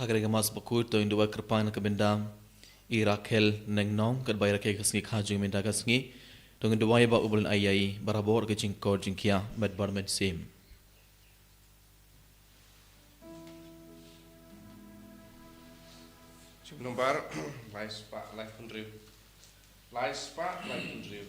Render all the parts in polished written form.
Hagarega mas bakut to indua kerpan ke bendam I Rakel neng nong kat bayar ke kasngi khaju minda kasngi to indua ba ubul ayai barabor ke jingkor jingkia med bar med sim Nomor live spa live country live spa live country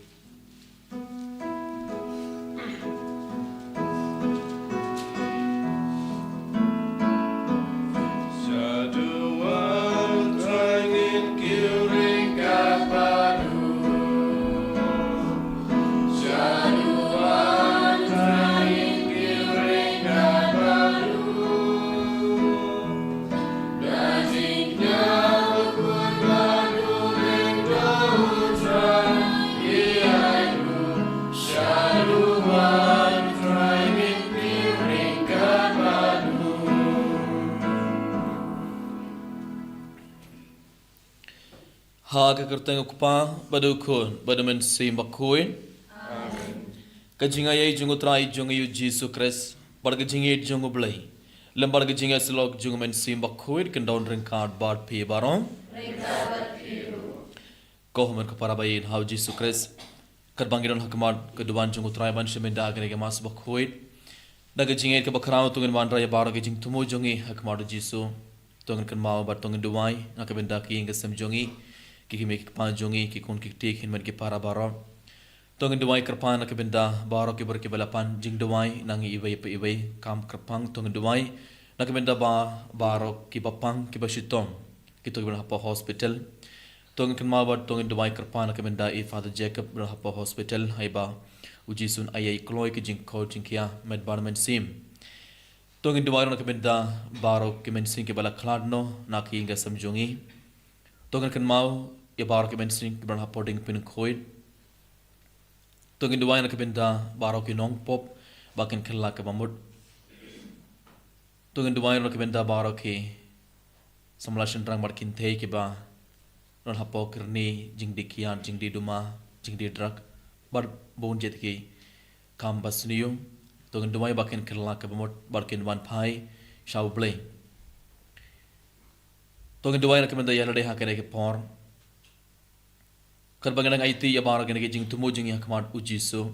Haga kerteng ukpa badukun badumen sim bakuin kajinga yai jungu trai jungu yu Jesu Christ barga jingi jungu blai lembar ga jinga slok jungu men sim bakuin kendon ringkad bar pi barong ko homen ko para bayin how Jesu Christ kadbangidon hakmat keduan jungu trai ban shemenda gane ga mas bakuin daga jingi ke bakrao tungen wan raya bar ga jing tumu jungi hakmat Jesu tungen kan mau bar tungen duai nakabenda ki inga sem jungi ki mek panjongi ki kun ki tek hin men ki para baro tong duai kerpan ke benda baro ki ber ki balapan jing duai nangi iwai pe iwai kam kerpang tong duai nak benda ba baro ki bapang ki basitom ki to ber hapa hospital tong kan ma ba tong duai kerpan ke benda I Father Jacob ber hapa hospital hai ba uji sun ayai kloi ki jing ko jing kia med bar men sim tong duai nak benda baro ki men sing ki bala khladno na ki inga samjongi tong kan mau ya baro ke mensing ke berha poding pin khoid to ngin duai na ke benda baro ke nong pop bakin khalla ke bamut to ngin duai na ke benda baro ke samlashan rang markin thei ke ba ron hapo kirni jing dikian jing di duma jing di drak bar bon jet ke kam basniyo to ngin duai bakin khalla ke bamut barkin wan phai shaw blai to ngin duai na ke benda yala de ha ke por Kerbangan IT ya barang gini jing tumu jing ya kemat uji so.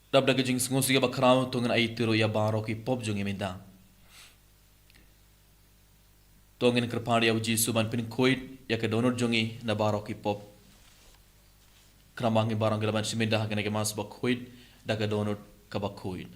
Dap dah jing sengusi ya bakrau tungan IT ro ya barang ki pop jing minda. Tungan kerpaan ya uji so ban pin koit ya ke donor jungi na barang ki pop. Keramangi barang gelaban siminda gini ke mas bak koit dah ke donor kabak koit.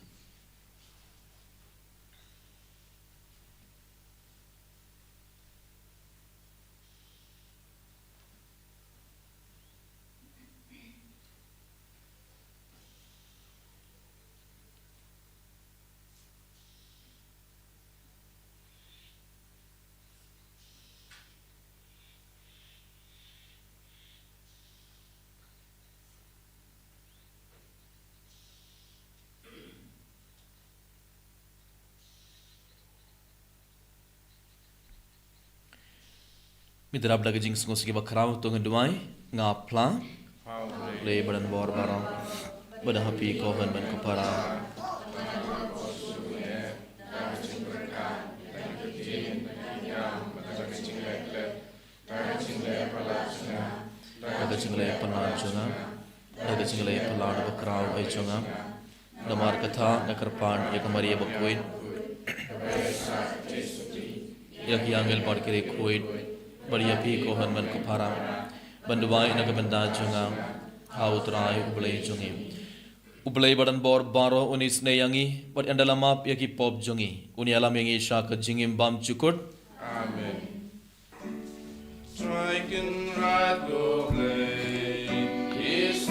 Midrab dah jing sengusi ya bakrau tungan duai ngapla le badan bor barang badan happy kohan ban ko para daga jingle panan chunga daga jingle palan bakrau ai chunga damar katha nakarpan ya kamari bakoin ya kiamel bar kire koin बढ़िया भी को हनमन को फारा बंदवाई नग बंदा जुंगा हाउ तराई उबले जुंगी उबले बड़न बोर बारो उनिस ने यंगी बट अंडला माप यकी पॉप जुंगी उनी अलाम यंगी शाक जिंगिम बम चुकुट Amen. Strike and right go play is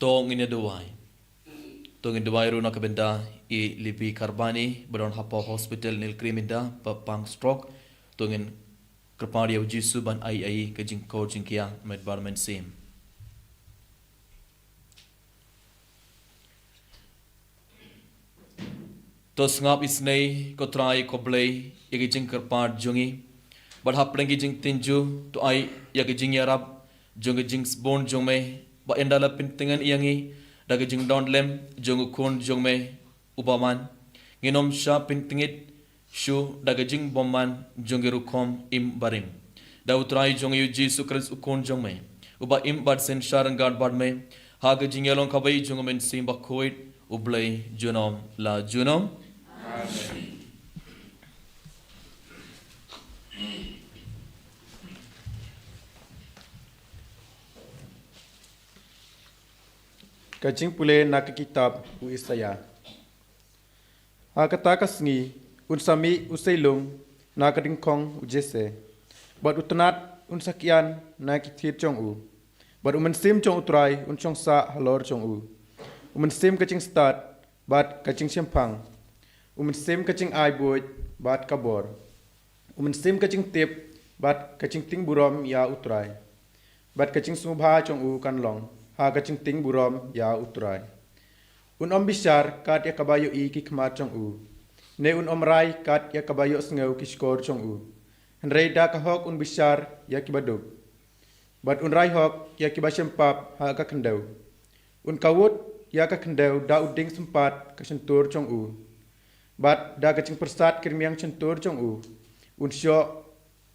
tong ina duwai. Tong ina duwai runa kabenda I libi karbani badon hapa hospital nil kriminda pa pang stroke tong in kerpadi au jisu ban ai ke jing ko jing kia med barmen sim. Tos ngap isnei ko try ko blay igi jing kerpad jungi bad hap lengi jing tinju to ai ya ke jing yarab jung jing born jung me ba endala pintingan iangi daga jing don lem jung kun jung me ubaman nginom sha pintingit shu daga jing bomman jung rukom im barim da utrai jung yu jisu kris ukun jung me uba im bad sen sharan gad bad me haga jing yalong kabai jung men sim ba khoit ublay junom la junom. Amen. Kajing pule nak kitab u Isaya. Kata kasngi unsami usailung nak dingkong u Jese. Bad utanat unsakian nak kithit chong u. Bad umensim chong utrai unchong sa halor chong u. Umensim kajing start bad kajing siampang. Umensim kajing ai boy bad kabor. Umensim kajing tip bad kajing ting burom ya utrai. Bad kajing sumubha chong u kanlong. Kajing ting burom ya utrai. Om bisar kat ya kabayo I ki khmat chong u. Ne om rai kat ya kabayo sngeu ki skor chong u. Henrei da ka hok bisar ya ki baduk. Bat rai hok ya ki basempap ha ka kendau. Kawut ya ka kendau da uding sempat ka sentur chong u. Bat da kajing persat kirmiang sentur chong u. Syo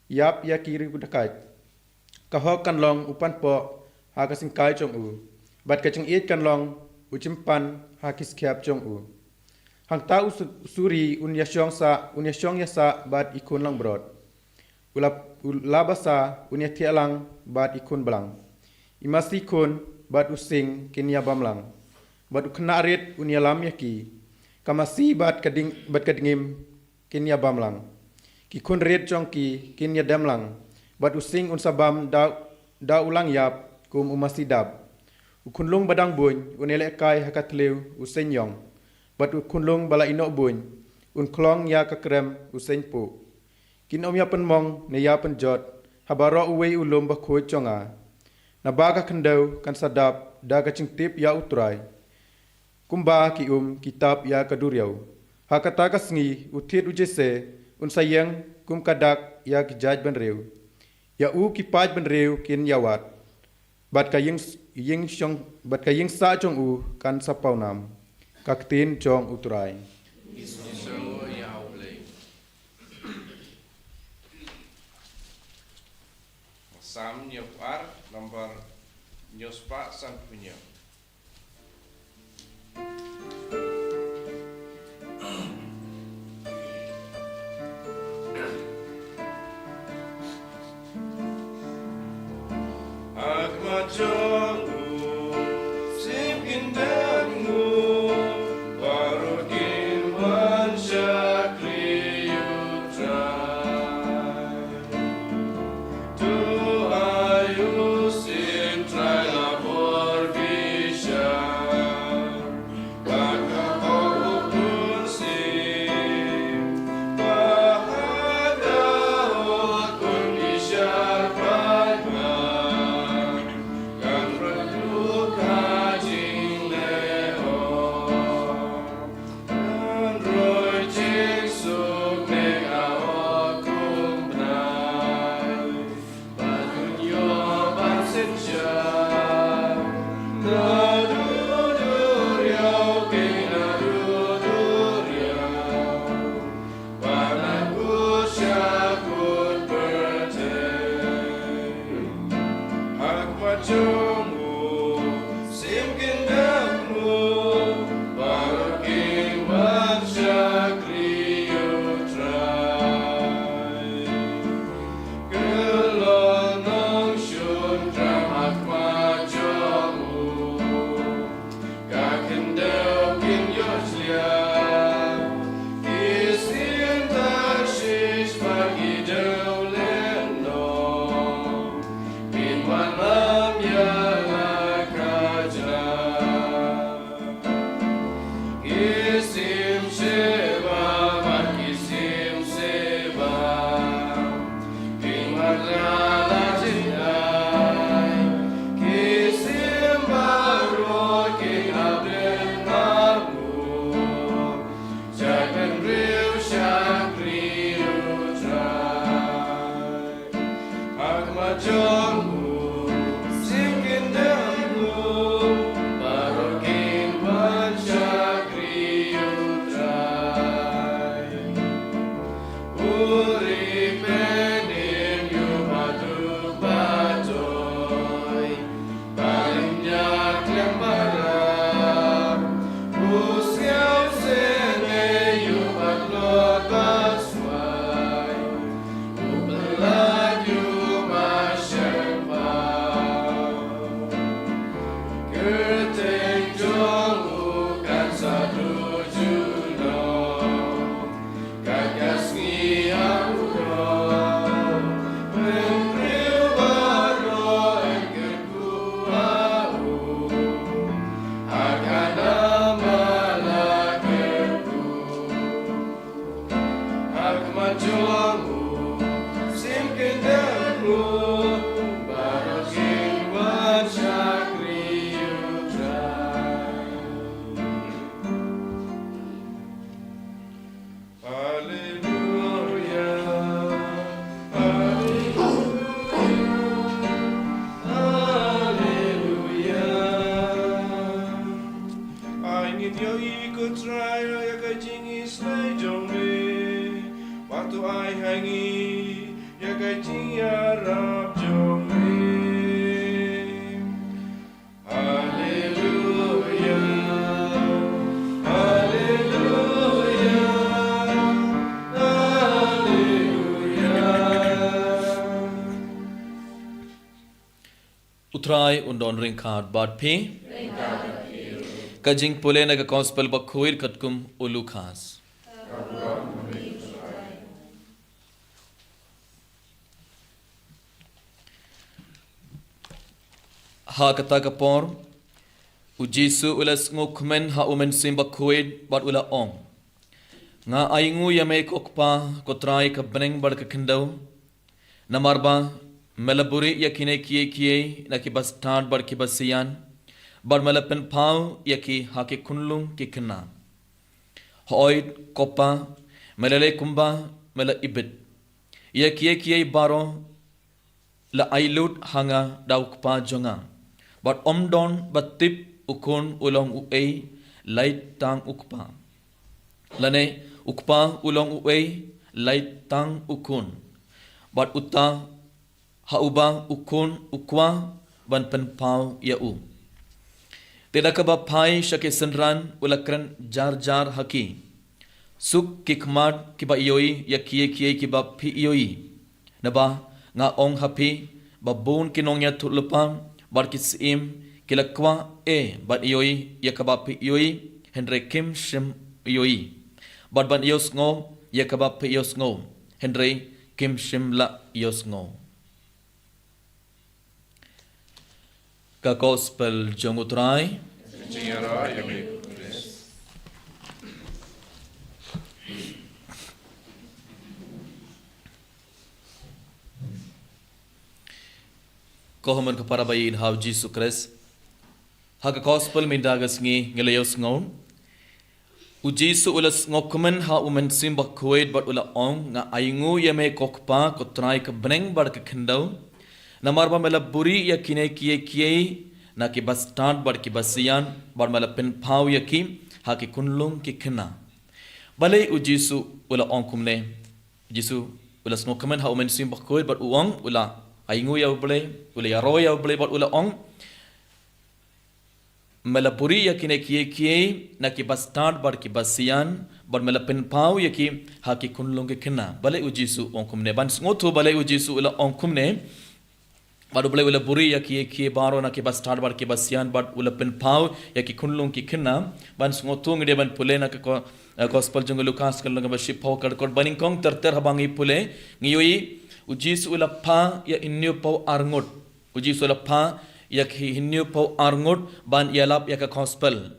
yap ya kiri budakai. Ka hok kan long upan po ha kasing kai chong u bat kaching it kan long uchimpan ha kis khyap chong u hang ta usuri un yasyong yasa bat ikun lang brod ulabasa un yathialang bat ikun blang imasi kun bat using kinya bamlang bat uknarit un yalam yaki kamasi bat kadingim kinya bamlang ki kun red chong ki kinya damlang bat using un sabam da ulang yap kum umasidab ukunlung badang buny unele kai hakatleu usenyong bat ukunlung bala ino buny klong ya kakrem usenpu kinom ya penmong ne ya penjot habaro uwe ulum ba khoi chonga na baga khandau kan sadap da ka cingtip ya utrai kumba ki kitab ya kaduriau hakata kasngi uthit ujese unsayang kum kadak ya kijaj banreu ya u ki paj banreu kin yawat bat ka ying sa chong u kan sapau nam kaktin chong utrai Sam nyopar nomor nyospa sang punya. One love, yeah. Utrai undon ringkard bad pi. Kajing pule naga gospel bakuir katkum ulukas. Ha kata kapor ujisu ulas ngukmen ha umen sim bakuid bad ula ong. Nga aingu yame kokpa kotrai ka beneng bad ka kendau. Namarba melaburi yakine kiye na ki bas taan bad ki basiyan. Bad melapen pau yaki hake kunlung ki kena. Hoid kopa melale kumba mela ibit. Yakiye baro la ailut hanga daukpa jonga. Bad omdon batip ukun ulong uei lait tang ukpa. Lane ukpa ulong uei lait tang ukun. Bad uta hauba ukun ukwa ban pen pau yau. Tidak kebapai syake senran ulakran jar haki. Suk kikmad kiba ioi ya kiye kiba pi ioi. Naba nga ong hapi babun kinongnya tulupam bar kisim kilakwa bad ioi ya kaba pi ioi Henry Kim Shim ioi. Bad ban ios ngo ya kaba pi ios ngo Henry Kim Shim la ios ngo. Ka gospel jongutrai Kohaman kepada bayi in hau Jesus Christ. Haka gospel mindagas ngi ngelayos ngon. Ujisu ulas ngokumen ha umen simba kuwait bat ula ong nga aingu yame kokpa kotrai ke beneng bar ke kendau. Namarba mela buri ya kiye na ki bas stand bar ki basiyan bar mela pen pau ya ki ha ki kunlung ki kena. Balai ujisu ula ong kumne. Ujisu ulas ngokumen ha umen simba kuwait bat uang ula aingu ya boleh ula ya roy ya boleh bat ula ong. Melapuri ya kiye na ki bas stand bar ki basiyan bar mela pen pau ya ki ha ki kunlung ki kena. Balai ujisu ong kumne ban ngotu balai ujisu ula ong kumne. Baru boleh ula buri ya kiye baro na ki bas stand bar ki basiyan bar ula pen pau ya ki kunlung ki kena. Ban ngotu ngide ban pule na ko gospel jung Lukas kan langa baship pau kar baning kong ter habangi pule ngiyoi ujisu ula pa ya inyo pau arngot. Ujisu ula pa ya ki hinyu pau arngot ban yalap ya ka gospel.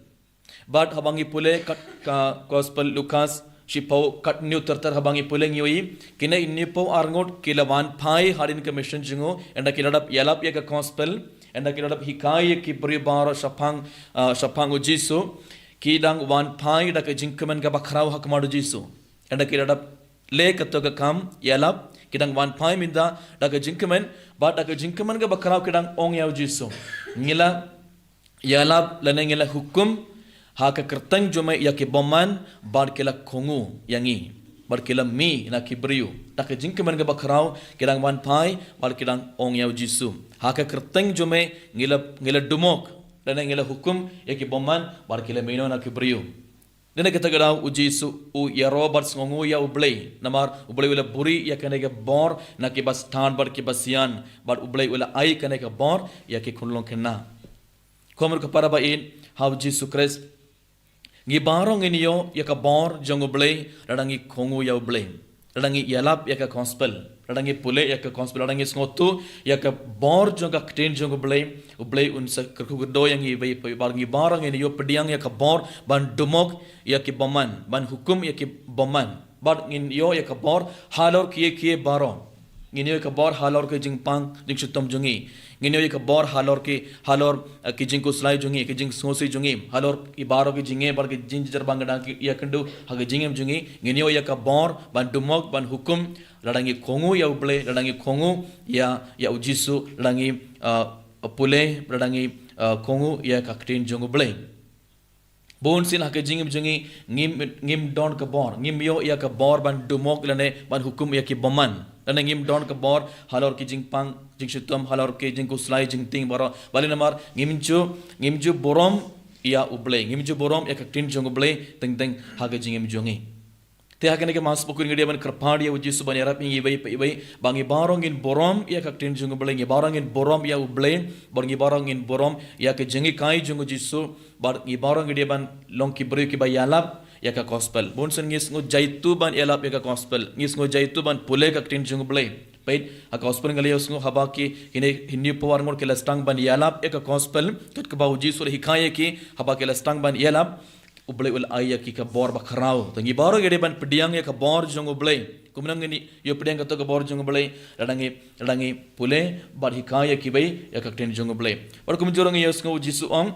Bad habangi pule kat ka gospel Lukas shipau kat new ter habangi pule ngiyoi kine inyo pau arngot kilawan pai harin ka mission jingo enda kiladap yalap ya ka gospel enda kiladap hikai ki bri baro shapang ujisu kidang wan pai da ka jinkamen ka bakrau hakmadu jisu enda kiladap le katto ka kam yalap kidang wan pai minda daga jingkemen ba daga jingkemen ga bakrau kidang ong yau jisu ngila yalab lana ngila hukum ha ka kertang jome ya ke boman bar kila kongu yangi bar kila mi na kibriu daga jingkemen ga bakrau kidang wan pai bar kidang ong yau jisu ha ka kertang jome ngila dumok lana ngila hukum ya ke boman bar kila mino na kibriu Nena kita gadau uji su u ya Robert ngongu ya ublay namar ublay wala buri ya kene ke bor na ke bas tan bar ke basian bar ublay wala ai kene ke bor ya ke kunlong kena komer ke para bain how Jesus Christ ngi barong ini yo ya ka bor jong ublay radangi kongu ya ublay radangi yalap ya ka gospel radangi pule ya ka gospel radangi ngotu ya ka bor jong ka kten jong ublay unsa kerkudo yang i bar ngi barong ini yo pediang ya ka bor ban dumok ya ki boman ban hukum ya ki boman bar ngin yo ya ka bor halor kiye baron ngin yo ka bor halor ke jingpang jing chutom jungi ngin yo ka bor halor ki jing ko slai jungi ki jing sosi jungi halor ki baro ki jinge bar ki jing jarbang dang ki ya kendu hage jingem jungi ngin yo ya ka bor ban dumok ban hukum ladangi kongu ya uble ladangi kongu ya ujisu ladangi pule ladangi kongu ya ka ktin jong uble Bon sin hake jingim jungi ngim don ka bor ngim yo ya ka bor ban dumok lane ban hukum ya ki boman lane ngim don ka bor halor ki jingpang jing shutum halor ki jing kuslai jing ting baro bali namar ngimju borom ya uble ngimju borom ya ka tin jong uble teng hake jingim jungi te hake ne ke mas pokun ngede ban krpad ya uji suban yarap ngi bai bangi barong in borom ya ka tin jong uble ngi barong in borom ya uble bangi barong in borom ya ke jingi kai jong jisu bar ngi barong ngede ban long ki bru ki bayalap ya ka gospel bon sen ngis ngo jaitu ban yalap ya ka gospel ngis ngo jaitu ban pule ka tin jong uble pait a gospel ngale usngo haba ki hine hinni powar ngor ke lastang ban yalap ya ka gospel kat ka ba uji sur hikaye ki haba ke lastang ban yalap ublay ul ayya ki ka bor bakrao tangi baro gede ban pediang ya ka bor jong ublay kumnang ni yo pediang ka to ka bor jong ublay radangi pule bar hikaya ki bai ya ka ten jong ublay bar kum jorong yes ngo jisu ong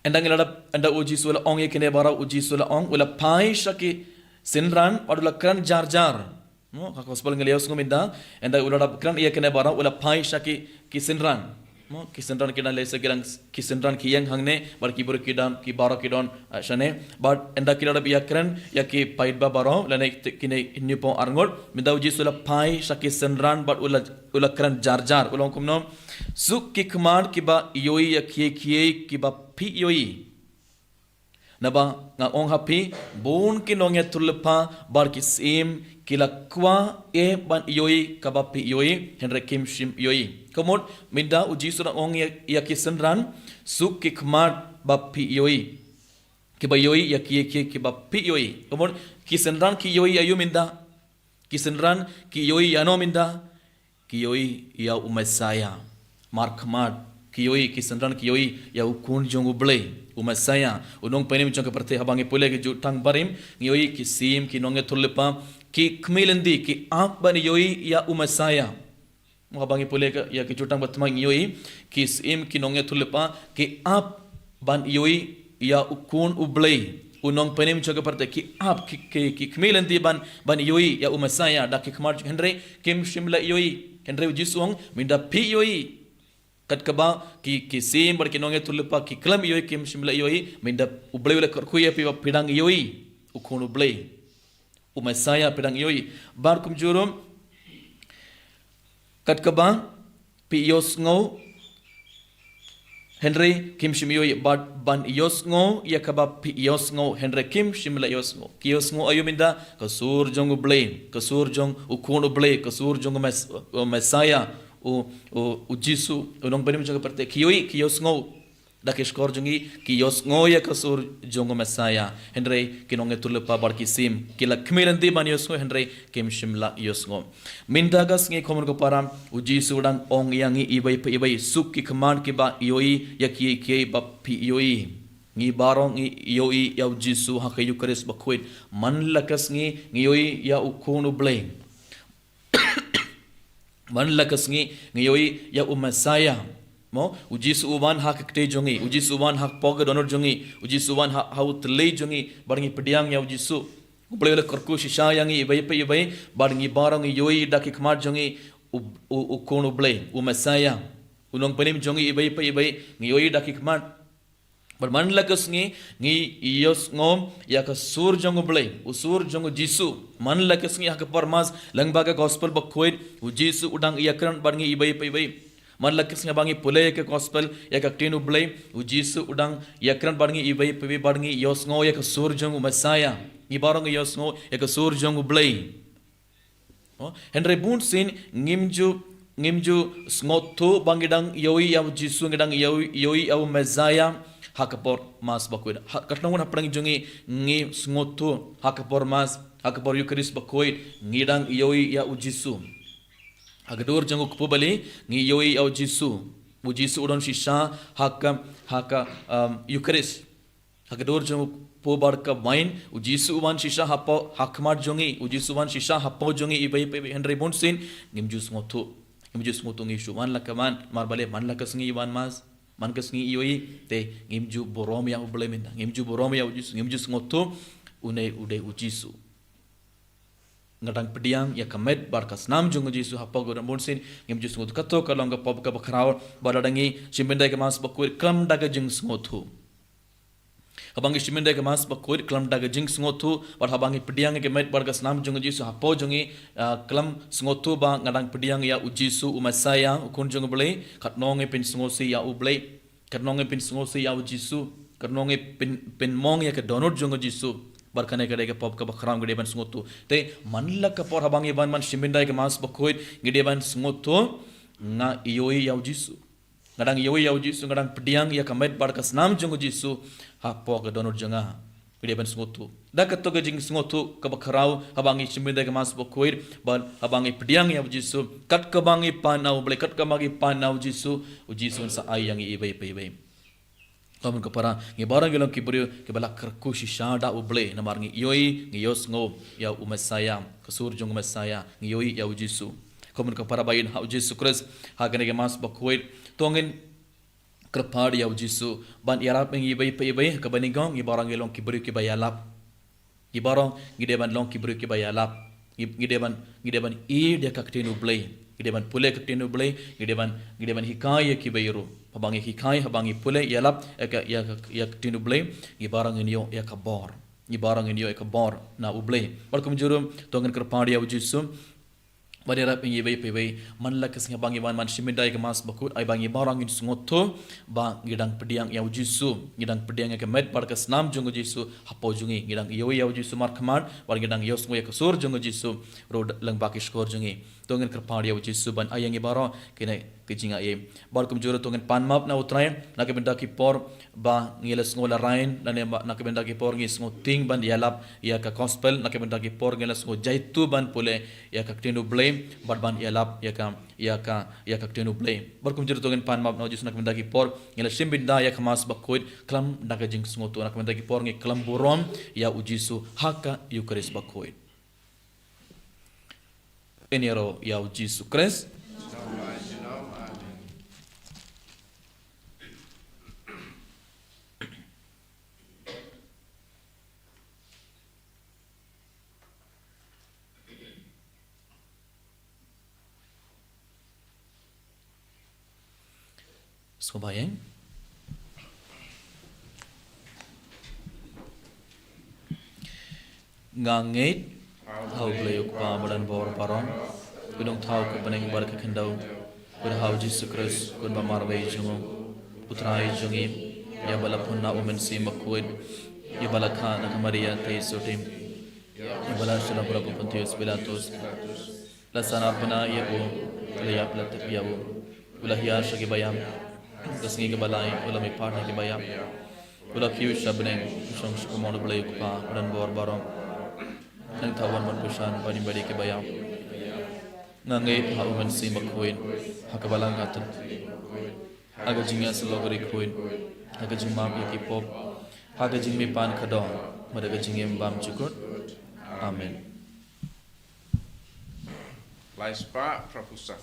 endang enda uji sula ong ye kene bara uji sula ong ula pai shaki sinran wadula kran jar no ka gospel ngale yes ngo minda enda ula kran ye kene bara ula pai shaki ki sinran mo kisenran kina lesa girang kisenran kiyang hangne bar kibur kidan ki baro kidon shane but enda kila biya kren ya ki paid ba baro lane kine nipo arngol minda uji sula pai shaki senran but ula kran jar ulong kumno suk ki kman ki ba yoi ya kiye ki ba pi yoi naba nga ong happy bon kinong ya tulpa bar ki sim kila kwa e ban yoi kabapi yoi henre kim shim yoi komod minda uji sura ong ya kisenran suk ki kmat bapi yoi ki ba yoi ya ki bapi yoi komod kisenran ki yoi ayu minda kisenran ki yoi ano minda ki yoi ya umesaya markmat ki yoi kisenran ki yoi ya ukun jong uble umesaya unong penim jong kaparte habangi pule ki jutang barim yoi ki sim ki nonge tulpa ki kmilendi ki ak ban yoi ya umesaya muhabangi pule ka ya ki jutang batmang yoi ki sim ki nonge tulpa ki ap ban yoi ya ukun ublei unong penim joga parte ki ap ki kmilendi ban yoi ya umesaya da ki kmar henry kim shimla yoi henry jisung minda pi yoi kat kaba ki sim bar ki nonge tulpa ki klam yoi kim shimla yoi minda ublei wala kurkuya pi pidang yoi ukun ublei umesaya pedang yoi bar kum jurum kat kaba pi yos ngo henry kim shim yoi ban yos ngo ya kaba pi yos ngo henry kim shim la yos ngo ki yos ngo ayuminda kasur jong ublei kasur jong ukun ublei kasur jong mesaya o jisu unong benim jong parte ki yoi ki yos ngo dakish kor jungi ki yos ngo ya kasur jong mesaya henry kinonge tulpa bar ki sim kila kmilendi ban yos ngo henry kim shimla yos ngo mindagas ngi komon ko param uji sudang ong yangi ibai suk ki command ki ba yoi ya ki ba pi yoi ngi barong yoi ya jisu ha kayu kres ba khoit man lakas ngi yoi ya ukunu blame man lakas ngi yoi ya umesaya mo uji suwan hak kte jongi uji suwan hak pog donor jongi uji suwan hak haut le jongi barngi pediang ya uji su Boleh le kerku shisha yang ibai barang barang yoi dak khmat jongi u kono blay u mesaya unong penim jongi ibai yoi dak khmat berman lakas ngi ios ngom ya ka sur jongu blay usur jongu jisu man lakas ngi hak parmas langbaga gospel bakhoid u jisu udang yakran barngi ibai man lakas ngi bangi pule ke gospel ya ka tinu blay u jisu udang yakran barngi ibai barngi ios ngo ya ka sur jongu mesaya ibarang ios ngo ya ka sur jongu blay Henry Bunsin ngimju sngotu bangidang yoi au jisu ngidang yoi au mezaya hakapor mas bakuid katnongun hapang jungi ngi sngotu hakapor mas hakapor yukaris bakuid ngidang yoi ya u jisu hagadur jangu kupubali ngi yoi au jisu u jisu udon shisha haka yukaris hagadur jangu po barka wine u jisu wan shisha hapo hakmat jongi u jisu wan shisha hapo jongi ibai Henry Bunsin ngimju sngotu ngi shuman lakaman marbale man lakas ngi iwan mas man kas ngi yoi te ngimju borom ya ublemin ngimju borom ya ujisu ngimju sngotu ude ujisu ngadang pediang ya kamet barkas nam jung ujisu hapo godam Bunsin ngimju sngotu kato kalong ka pop ka bakraw badadangi simbendai ka mas bakuir kam daga jing sngotu habangi shimendai ke mas bakuir klam daga jing sngotu bar habangi pediang ke met bargas nam jung jisu hapo jongi klam sngotu ba ngadang pediang ya ujisu umasaya ukun jung blei katnonge pin sngosi ya ublei katnonge pin sngosi ya ujisu katnonge pin mong ya ke donor jung jisu barkane kade ke pop ka bakram gede ban sngotu te manla ka por habangi ban man shimendai ke mas bakuir gede ban sngotu nga ioi ya ujisu ngadang ioi ya ujisu ngadang pediang ya kamet barkas nam jung jisu hapo ke donor janga gede ban sngotu da ka to jing sngotu ka bakrau habangi chimbinde ke mas bokoir ban habangi pediang ya jisu kat ka bangi panau ble kat ka bangi panau jisu ujisu sa ay yang ibai kamun ka para ngi barang gelong kibrio ke bala kerku shada uble na mar ngi yoi ngi yos ngo ya umasaya kasur jong umasaya ngi yoi ya ujisu kamun ka para bayin ha ujisu kres ha gane ke mas bokoir tongin kerpad ya ujisu ban yarap ngi ibai ka banigong ngi barang gelong kibrio ke bayalap ngi barang ngi deban long kibrio ke bayalap ngi deban dia ka ktinu blay ngi deban pule ka ktinu blay ngi deban hikaya ki bayru habangi hikaya habangi pule yalap ya ktinu blay ngi barang ngi ya ka bor ngi barang ngi ya ka bor na ublay barkum jurum tongen kerpad ya ujisu bari rap ngi ibai man la kes ngabangi man shimidai ke mas bakut ai bangi barang in sngoto ba ngidang pediang ya ujisu ngidang pediang ke met bar kes nam jung ujisu hapo jungi ngidang iyo ya ujisu mar khamad bar ngidang yos ngoy ke sur jung ujisu ro lang ba ke skor jungi tongen kerpad ya ujisu ban ayangi baro kene kijinga ye bar kum juro tongen pan map na utrai na ke benda ki por ba ngiles ngola rain na ke benda ki por ngi smoting ban yalap ya ka gospel na ke benda ki por ngiles ngo jaitu ban pule ya ka tinu blame barban yalap ya ka tinu blame barkum jero togen pan map no jisna kemenda ki por ngela simbinda ya khamas bakoid klam daga jing sngoto na kemenda ki por ngi klam burom ya ujisu haka yukaris bakoid enero ya ujisu kres Sobayang ngangit hau blayuk pa malan bor paron kudong thau ke baneng bar ke khandau kud hau jisu kris kud ba marwei jungo utrai jungi ya bala punna umen si makuid ya bala khana kamaria te sotim ya bala shana pura pontius pilatus lasana puna ya o liap latip ya o ulahia shagi bayam Kasngi ke balai, ulah mipar ke bayam, ulah kiu shabneng, usang sukumon belai kupa dan bor barong, nang tawan man kusan bani badi ke bayam, nangai hau mensi makuin, hakabalang katan, aga jingya selogari kuin, aga jingmam yakipop, aga jing mipan kadong, madaga jingem bam cukut, amen. Laispa Prapusa.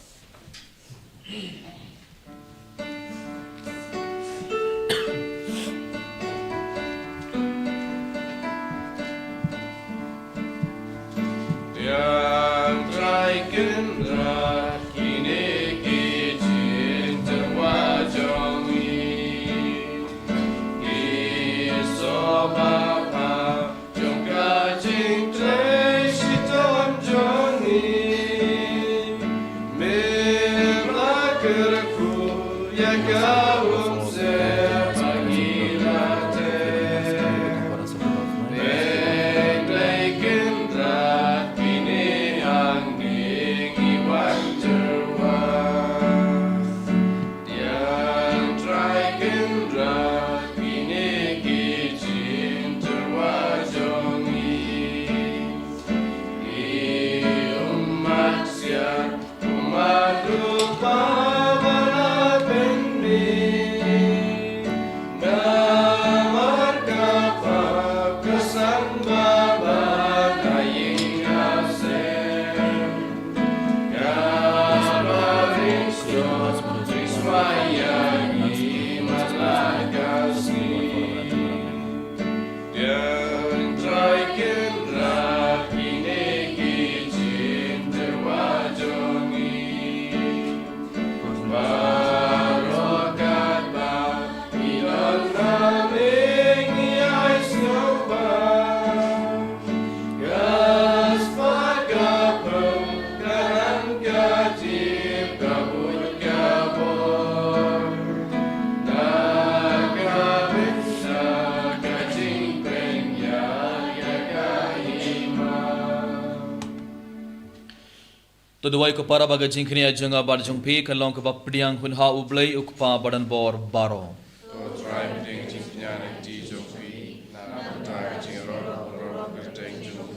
To duai ko para baga jingkini ajunga bar jungpi kalong ke bapdiang hun ha ublei ukpa badan bor baro. To try meeting jingknya di Jopi, na kata jing ro kerteng jung,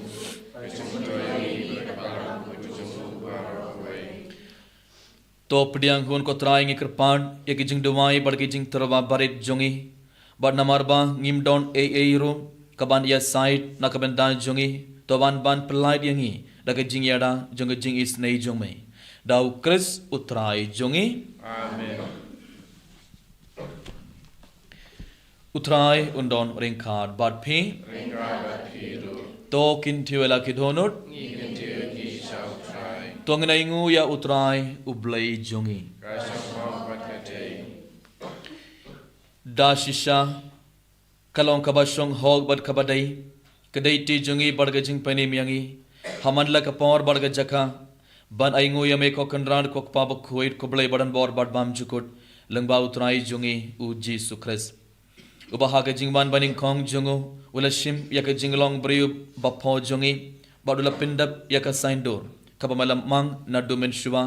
jung to yang berkepala jung baro away. To pdiang hun ko try ngi kerpan ya ki jing duai bar ki jing terba barit jungi bar namarba ngim don a ro kaban ya side na kaban dan jungi to ban pelai yangi daga jing yada jung jing is nei jung me dau kris utrai jungi Amen. utrai undon ringkad bad pi Ringra piru, to kin tiwela ki donut ni kentir ki shall try. to ngai ngu ya utrai ublei jungi Rasha pang bakate, da shisha kalong kabashong hog bad kabadai kadai ti jungi barga jing pani miyangi hamanla ka por barga jaka ban aingu yame ko kanran ko pa ba khuit ko blai badan bor bad bam jukut lengba utrai jungi u Jesus Christ ubaha ka jingban baning kong jungu ulashim ya ka jinglong briu bapho jungi badula pindap ya ka saindor kabamalam mang na dumen shua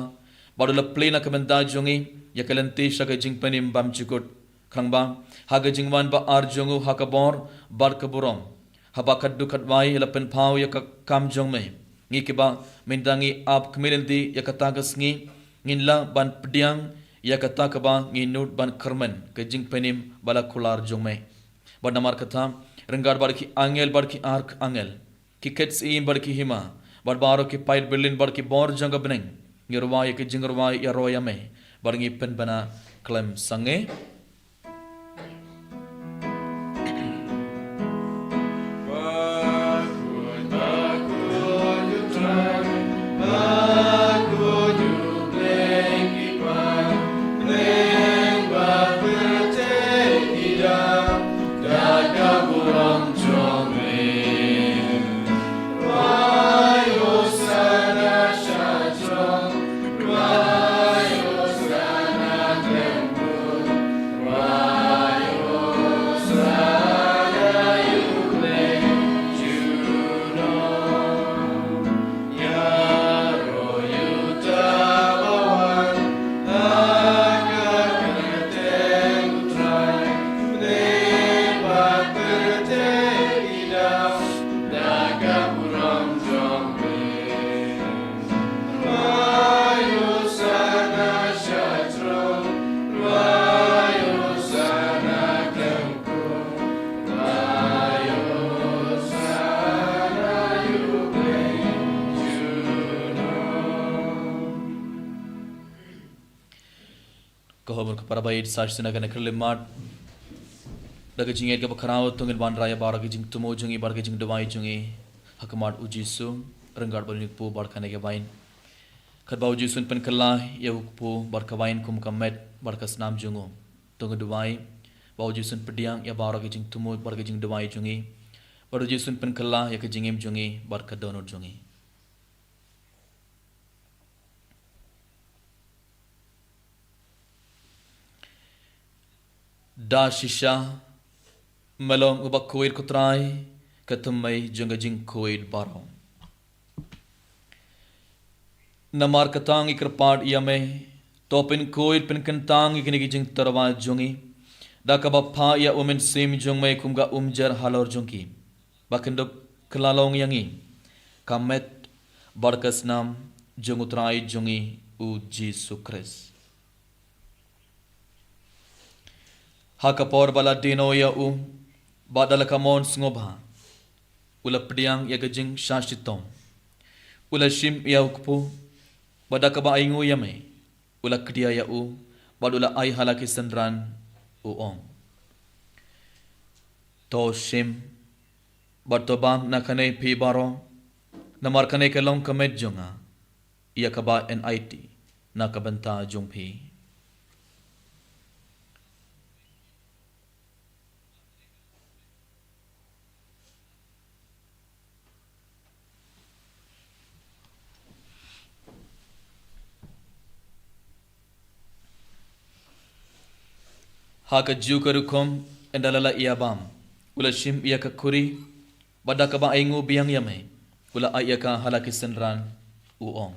badula plena ka menda jungi ya ka lenti shaka jingpani bam jukut krangba haga jingwan ba ar jungu hakabor bar kaburom habakat dukat wai lapen pau ya ka kam jong me ngi kiba mindangi ap kmilendi ya ka tagas ngi nginla ban pdiang ya ka takaba ngi nut ban kermen ke jing penim bala kular jong me ban namar kata rengar bar ki angel bar ki ark angel ki kets i bar ki hima bar baro ki pait berlin bar ki bor jang beneng ngirwa ya ki jingirwa ya roya me bar ngi pen bana klem sange kohobur para bayit sashna kana kerlimat daga jinget ka bakrao tungin ban raya bara ki jing tumo jungi bar ki jing dawai jungi hakmat ujisu renggar balnik pu bar kana ke bain khatba ujisun pen kala ya pu bar ka bain kum kamet bar ka snam jungo tung dawai ba ujisun pediang ya bara ki jing tumo bar ki jing dawai jungi bar ujisun pen kala ya ki jingem jungi bar ka donor jungi da shisha melong ubak kuit kutrai ketumai jungga jing kuit barong namar katang ikrpad yame topin kuit pin kentang ikini jing terwa jungi da kabapha ya umen sim jungmai kumga umjar halor jungki bakendop kelalong yangi kamet barkas nam jungutrai jungi u Jesu Christ hakapor bala dino ya badala kamon ngobha ula pediang ya gajing shashitom ula shim ya ukpu badaka ba aingu yame ula kedia ya badula ai halaki sendran ong to shim bartobam nakane pi baro namar kane kelong kamet jonga ia kaba NIT nakabanta jungpi haka jukarukom endalala iabam ula shim ia ka kuri badaka ba aingu biang yame ula ayaka halaki senran uong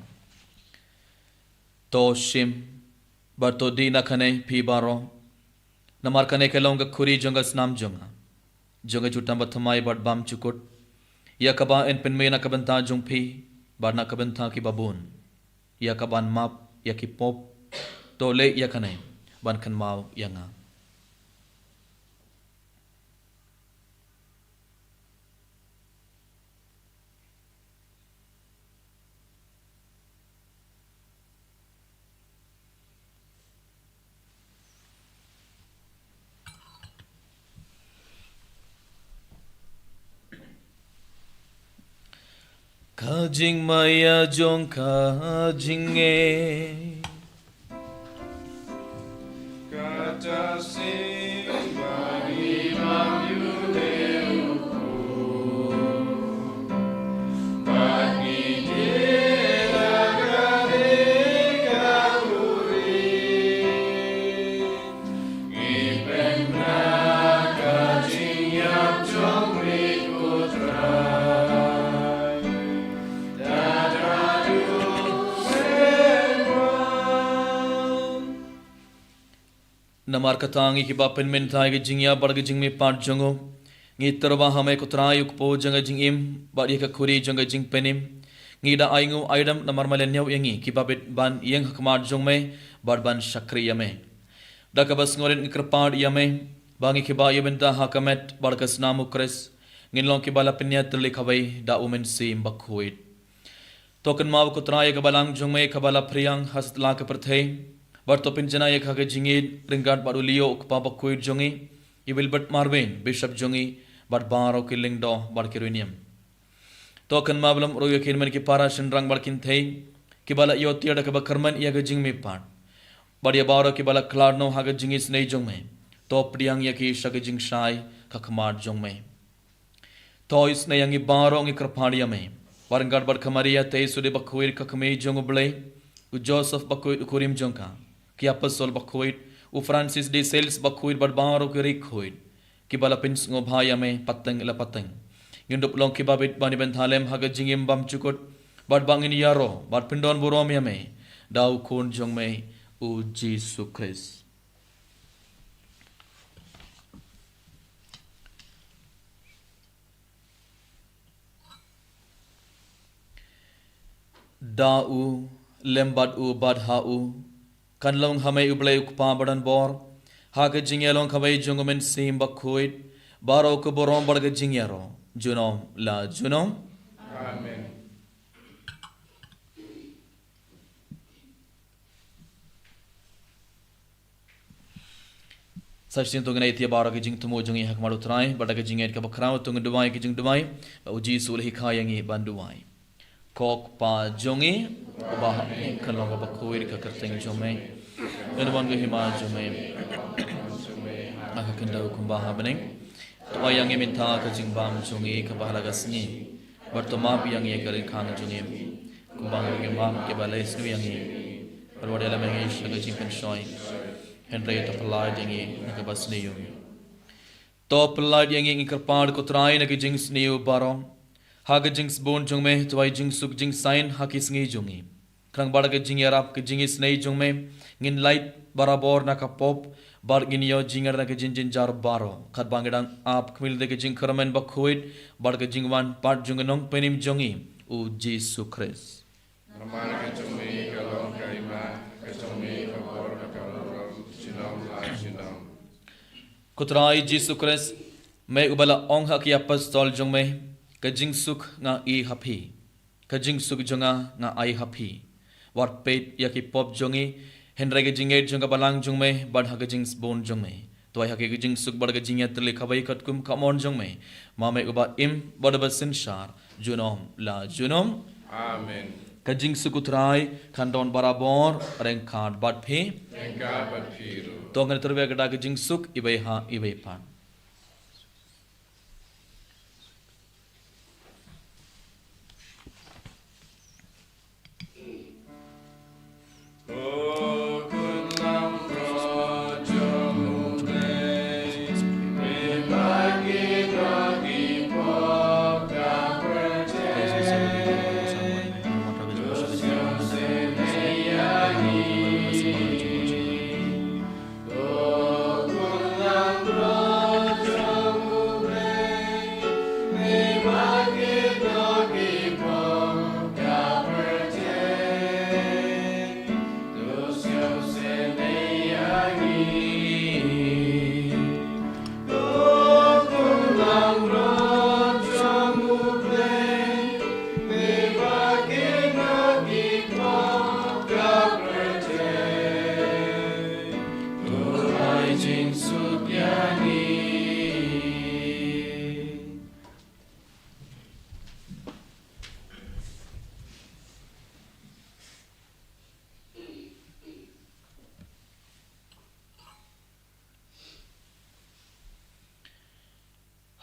to shim barto dina kane pi baro namar kane kelong ka kuri jonga snam jonga jutam bathamai bad bam chukut ia kaba en penmena kabanta jungpi barna kabanta ki babun ia kaban map ia ki pop to le ia kane ban kan mau yanga Kajing maya jong kajing kata sing bagi mayu deuku bagi dia gade kahuri ipen na kajing yap jong rikutra namar katangi ki bapen men thai ge jingya barge jingme pat jongo ngi terwa hame kutrai ukpo janga jingim badi ka khuri janga jing penim ngi da aingu aidam namar malen nyau yangi ki babet ban yang hakmat jongme barban shakri yame da ka bas ngoren krpad yame bangi ki ba yebenta hakamet barkas namu kres ngin long ki bala penya terli khabai da umen sim bakhuit token maw kutrai ka balang jongme khabala priyang hasla ka prathai Barto pinjana ye khage jingid ringgat baru lio ukpa bakuit jongi ibil bat marwen bishop jongi bat baro killing do bar kirunium token mablam royo kinman ki para shenrang barkin thei kibala yo tiada ka bakarman ya gajing me pat badia baro kibala klarno haga jingi snei jongme to priang ya ki shage jing shai kakmar jongme to isne yangi baro ngi kraphadia me barangat bar khamaria tei sude bakuir kakme jongoble u Joseph bakuit kurim jongka ki apostol bakhuit u Francis de Sales bakhuit barbaro ki rikhuit ki bala pins ngo bhaya me pateng la pateng yundup long ki babit bani ben thalem haga jingim bam chukut bad bangin yaro bad pindon burom yame dau khun jong me u Jesu Christ da u lembat u badha u kanlong hame ublay ukpa badan bor haga jingelong khabai jongomen sim bakhuit baro ko borom barga jingero junom la junom amen Sashin to gnai tia baro ke jing tumo jongi hak maru trai badaga jinget ka bakrao tung duwai ke jing duwai uji sul hi khayangi banduwai kok pa jongi ba kanlong ba bakhuit ka kerteng jome enwan ge hima jome aka kendau kumba habening to yang ye minta ka jingbam jongi ka balaga sngi bartoma yang ye kare khang jongi kumba ge mam ke balai snu yang ye parwade la mengi shaga jing pen shoi Henry to pelai dingi nakabas niu. To pelai dingi ingkerpad ko trai nagi jings niu barong. Haga jings bon jong me tuai jing suk jing sign hakis ngi jungi. Krang bar ke jing yarap ke jingis nei jong me ngin light barabor nakapop bar ginio jinger na ke jin jar baro. Kat bangedang ap kmil de ke jing kermen bakhuit bar ke jing wan part jong nong penim jongi u Jesu Christ. Namana ka chumi ka long ka ima ka chumi ka bor ka ram chinom la chinom. Kutrai Jesu Christ me ubala ong hak ya pastol jong me ka jing suk nga I happy. Ka jing suk jonga nga ai happy. War pet ya ki pop jongi henry ke jing jong ka balang jong me bad hak jing bon jong me. Tuai hak ke jing suk bar ke jing ya tele khabai kat kum kamon jong me. Ma me uba im bad basin shar junom la junom. Amen. Kajing sukutrai kandon barabor reng khat bat phe Engka bat phiru. tongan terbe kada kajing suk ibai ha ibai pan. O kun lam rojo mule, me bagi bagi pop ka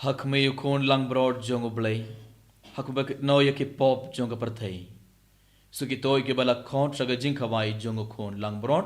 Hak me yukon lang broad jong oblay. Hak bak no yaki pop jong aparthai. Suki toy ke bala khont raga jing khawai jong khon lang broad.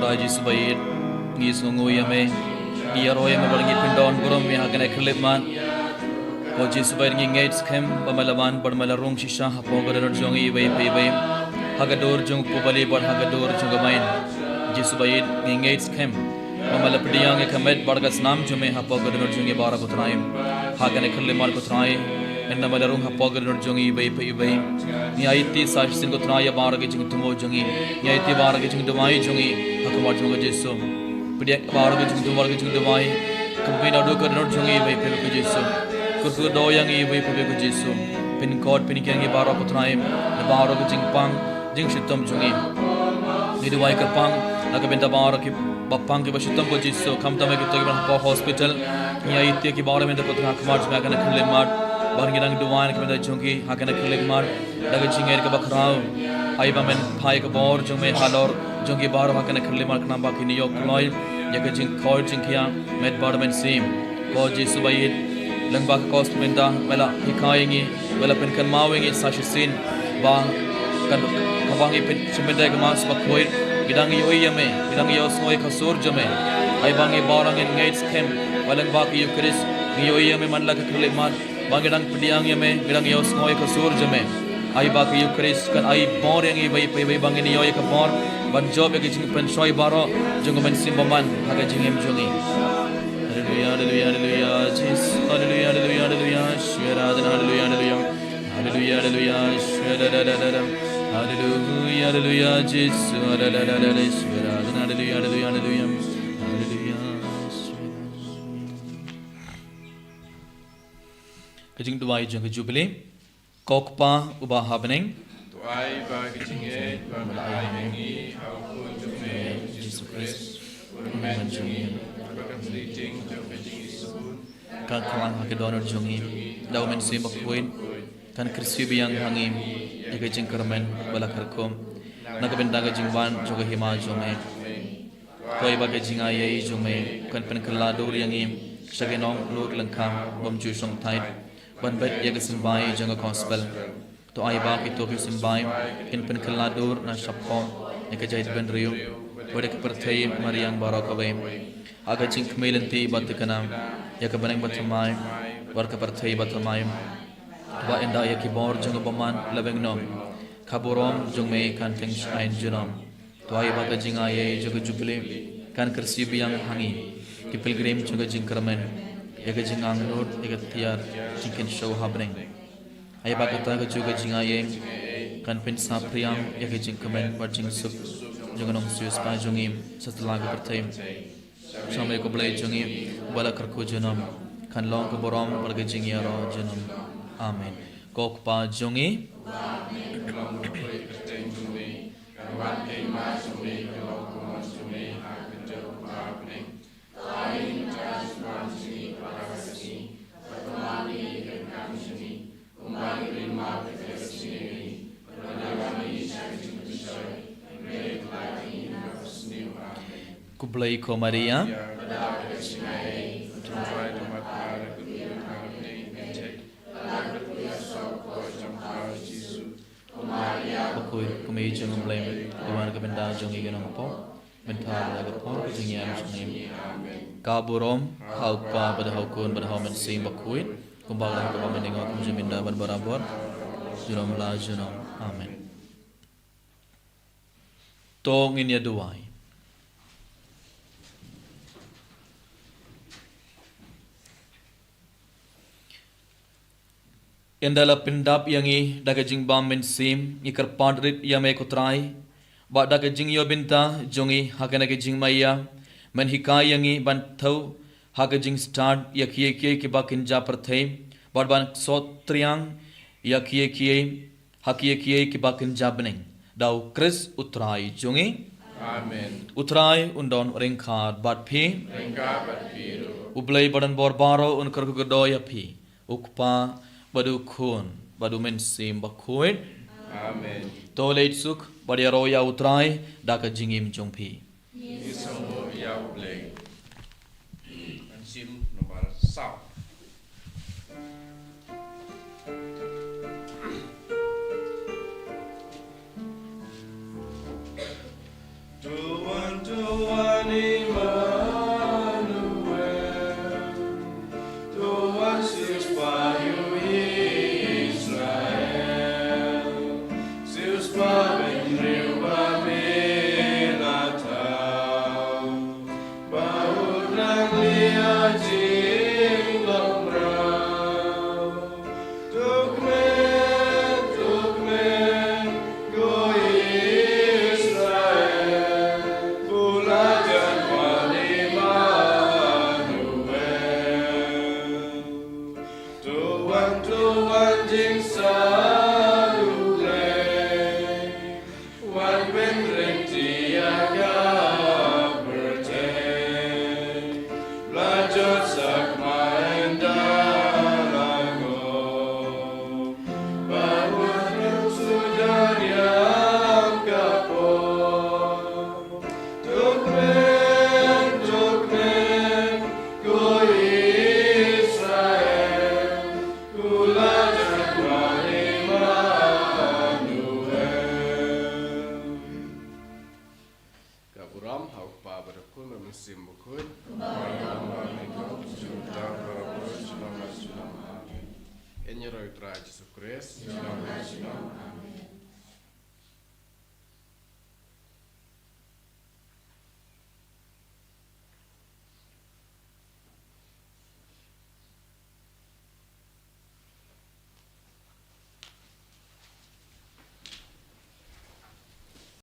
utrai Yesu bayit Yesu ngui ame Ia roya me balangi pindon burom mi hakane khleman ko Yesu bayit ngi ngates kem bamalawan barmalarung shisha hapo gador jongi bai bai bai hagador jong pobali bar hagador jongamain Yesu bayit ngi ngates kem bamalapdiyang e khamet bargas nam jume hapo gador jongi bara kutraim hakane khleman kutrai enna malarung hapo gador jongi bai bai bai ni aiti sashsin kutraya bara ke jing tumo jongi ni aiti bara ke jing dumai jongi hakamar jonga Yesu pediak bara ke jing dumai kampin adu gador jongi bai bai ke Yesu kurku doyang i bai bai ke Yesu pin code pin kyang bara kutraim bara ke jing pang jing shitam jongi ni duai ka pang naga benda bara ke bapang ke bashitam ko Yesu khamta me ke to ke hospital ni aiti ke bara me de kutra hakamar jonga kana khleman Barangirang duwan ke meda jongi hakana khlegmar daga jingair ke bakrao aiba men phai ke bor jome halor jongi bar hakana khlegmar kana baki niyo kloi yaga jing khor jing kya med bar men sim ko Yesu bayit langba ka cost menda mela hikayengi mela pen kan mawengi sashisin ba kan kabangi pen chimeda ke mas bakhoi gidang yoi yame gidang yo soi khasur jome aibangi barang in gates kem walang baki yukris yoi yame manla ka khlegmar Bangedang pediang yame gedang yos ngoi kasur jame ai ba ke Eucharis kan ai bor yang i bai bai bangeni yo ka bor ban job ke jing pen soi baro jung men simbaman haga jing em jungi haleluya haleluya haleluya Jesus haleluya haleluya haleluya shweradana haleluya haleluya haleluya haleluya shweradana haleluya haleluya Jesus haleluya shweradana haleluya haleluya haleluya Kajing duai jeng jubilee kokpa ubah habneng tuai bagi jinge bermalai mengi hau kun jume Jesus Christ urmen jungi bakan fleeting jume Jesus kan kawan hakedonor jungi daw men sim bakuin kan kristi biang hangim ike jing kermen balakarkom nagaben daga jingwan joga hima jume koi baga jinga yei jume kan pen keladur yangim sagenong lut lengkam bomju song thai ban bet yaga simbai janga gospel to ai ba ki to simbai in pen keladur na shapom eka jait ben riu wede ke perthai mariang barakawe aga jing kmelanti batkana yaka banang batmai war ka perthai batmai wa enda yaki bor janga baman labeng nom khaborom jungme kan teng shain junam to ai ba ka jinga ye joga jubilee kan kersi biang hangi ki pilgrim joga jing kermen yaga jingang nod yaga tiar jingkin show habneng ai ba ka ta ka joga jinga ye kan pen sapriang yaga jing kermen war jing suk joga nong sius pa jongi satla ka perthai samai ko blai jongi bala karko junam kan long ko borom warga jing yaro junam amen kok pa jongi Kublai ko Maria Bakoi kumei jeng blame Tuan ka benda jong igenong po bentar laga po jeng yam jeng kaburom hau pa pada hau kun pada hau men sim bakoi kumbang ka pa meningo kum jeminda ban barabor junom la junom amen tong inya duai Endala pindap yangi daga jing bam men sim ikar padrit yame kutrai ba daga jing yo binta jongi hakana ke jing maya men hikai yangi ban thau haga jing start yakie kie ke bakin ja perthai bar ban sotriang yakie hakie ke bakin jabneng dau Chris utrai jongi amen utrai undon ringkhat bat phi ringka bat biru ublai badan bor baro un kar ko doya phi ukpa badu khun badu men sim bakhuit amen tolet suk badia roya utrai daka jingim jongphi isomo ya blai sim nomor 6 Tuan ram hau pa berakun memesim bukun. Maram bamiku juta berapus nama Amen. Enyeroy tra Jesus Christ.